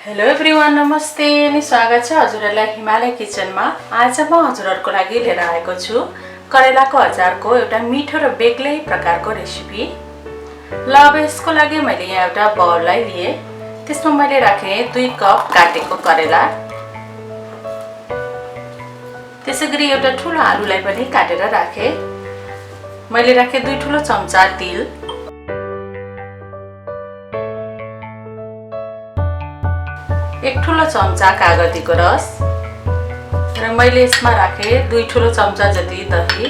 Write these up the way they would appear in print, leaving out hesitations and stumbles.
Hello everyone, नमस्ते अनि स्वागत छ हजुरहरूलाई हिमालय किचनमा। आज म हजुरहरूको लागि लिएर आएको छु करेलाको अचारको एउटा मिठो र बेग्लै प्रकारको रेसिपी। ल अब यसको लागि मैले यहाँ एउटा बाउललाई लिए। त्यसमा मैले राखे 2 कप काटेको करेला। त्यसैगरी एउटा ठुलो आलुलाई पनि काटेर राखे। मैले राखे 2 ठुलो चम्चा तिल, 1 ठुलो चम्चा कागतीको रस र मैले यसमा राखे 2 ठुलो चम्चा जति दही,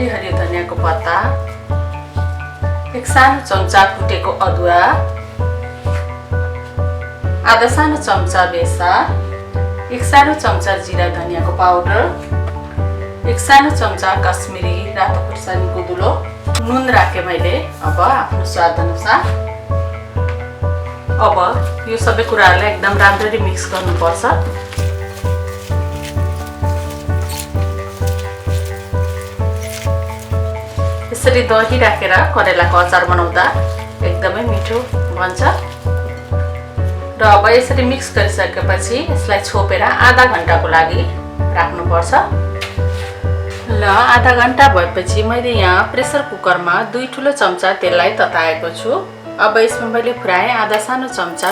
हरियो धनियाको पत्ता, 1 सानो चम्चा कुटेको अदुवा, आधा सानो चम्चा बेसार, 1 सानो चम्चा जिरा धनियाको पाउडर, 1 सानो चम्चा कश्मिरी रातो खुर्सानीको धुलो, नुन राखे मैले अब आफ्नो स्वाद अनुसार। अब यो सबै कुराहरूलाई एकदम राम्ररी मिक्स गर्नुपर्छ। यसरी दही राखेर करेलाको अचार बनाउँदा एकदमै मिठो बन्छ। र अब यसरी मिक्स गरिसकेपछि यसलाई छोपेर आधा घण्टाको लागि राख्नुपर्छ। ल आधा घण्टा भएपछि मैले यहाँ प्रेसर कुकरमा 2 ठुलो चम्चा तेललाई तताएको छु। अब यसमा मैले फ्राई आधा सानो चम्चा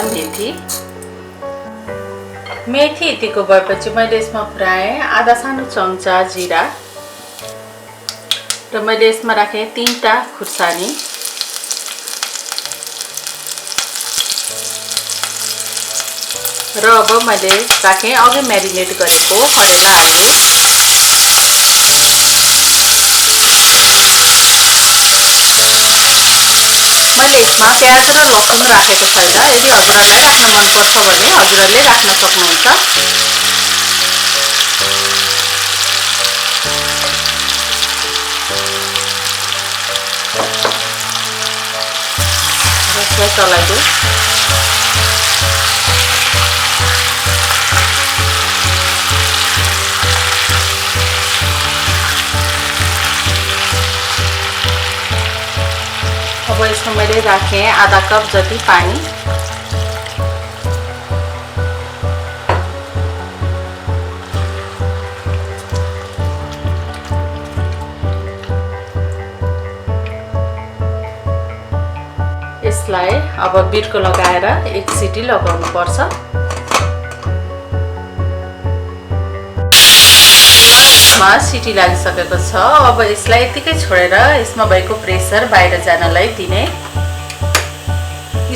मेथी यतिको भएपछि मैले यसमा फ्राई आधा सानो चम्चा जिरा र मैले यसमा राखे 3टा खुर्सानी, र अब मैले राखे अघि म्यारिनेट गरेको करेला हाल्ने। मैले यसमा प्याज र लसुन राखेको छैन। यदि हजुरहरूलाई राख्न मनपर्छ भने हजुरहरूले राख्न सक्नुहुन्छ। यसलाई चलाइदिउँ। अब यसमा मैले राखे आधा कप जति पानी, यसलाई अब बिर्को लगाएर 1 सिटी लगाउनु पर्छ। यसमा सिटी लागिसकेको छ। अब यसलाई यतिकै छोडेर यसमा भएको प्रेसर बाहिर जानलाई दिने।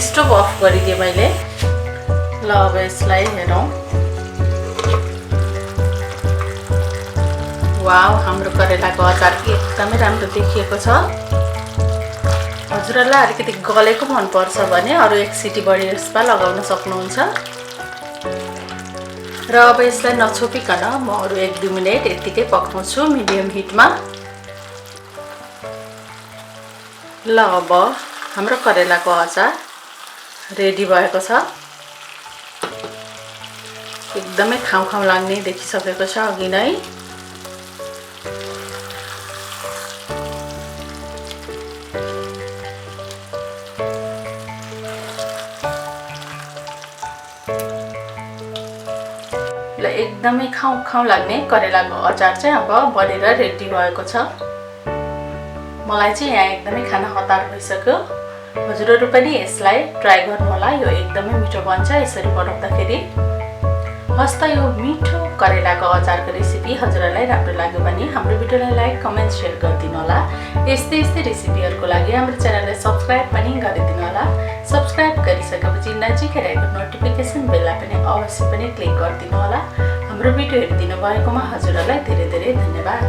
स्टोभ अफ गरिदिएँ मैले। ल अब यसलाई हेरौँ। वाउ, हाम्रो करेलाको अचार एकदमै राम्रो देखिएको छ। हजुरहरूलाई अलिकति गलेको मनपर्छ भने अरू 1 सिटी बढी यसमा लगाउन सक्नुहुन्छ। र अब यसलाई नछोपिकन म अरू 1-2 मिनेट यतिकै पकाउँछु मिडियम हिटमा। ल अब हाम्रो करेलाको अचार रेडी भएको छ। एकदमै खाउँ लाग्ने देखिसकेको छ अघि नै। ल एकदमै खाउँ लाग्ने करेलाको अचार चाहिँ अब बनेर रेडी भएको छ। मलाई चाहिँ यहाँ एकदमै खाना हतार भइसक्यो। हजुरहरू पनि यसलाई ट्राई गर्नु होला। यो एकदमै मिठो बन्छ यसरी बनाउँदाखेरि। हस्त यो मिठो करेलाको अचारको रेसिपी हजुरहरूलाई राम्रो लाग्यो भने हाम्रो भिडियोलाई लाइक, कमेन्ट, सेयर गरिदिनु होला। यस्तै रेसिपीहरूको लागि हाम्रो च्यानललाई सब्स्क्राइब पनि गरिदिनु होला। सब्स्क्राइब गरिसकेपछि नजिकै रहेको नोटिफिकेसन बेललाई पनि अवश्य पनि क्लिक गरिदिनु होला। हाम्रो भिडियो हेरिदिनु भएकोमा हजुरहरूलाई धेरै धेरै धन्यवाद।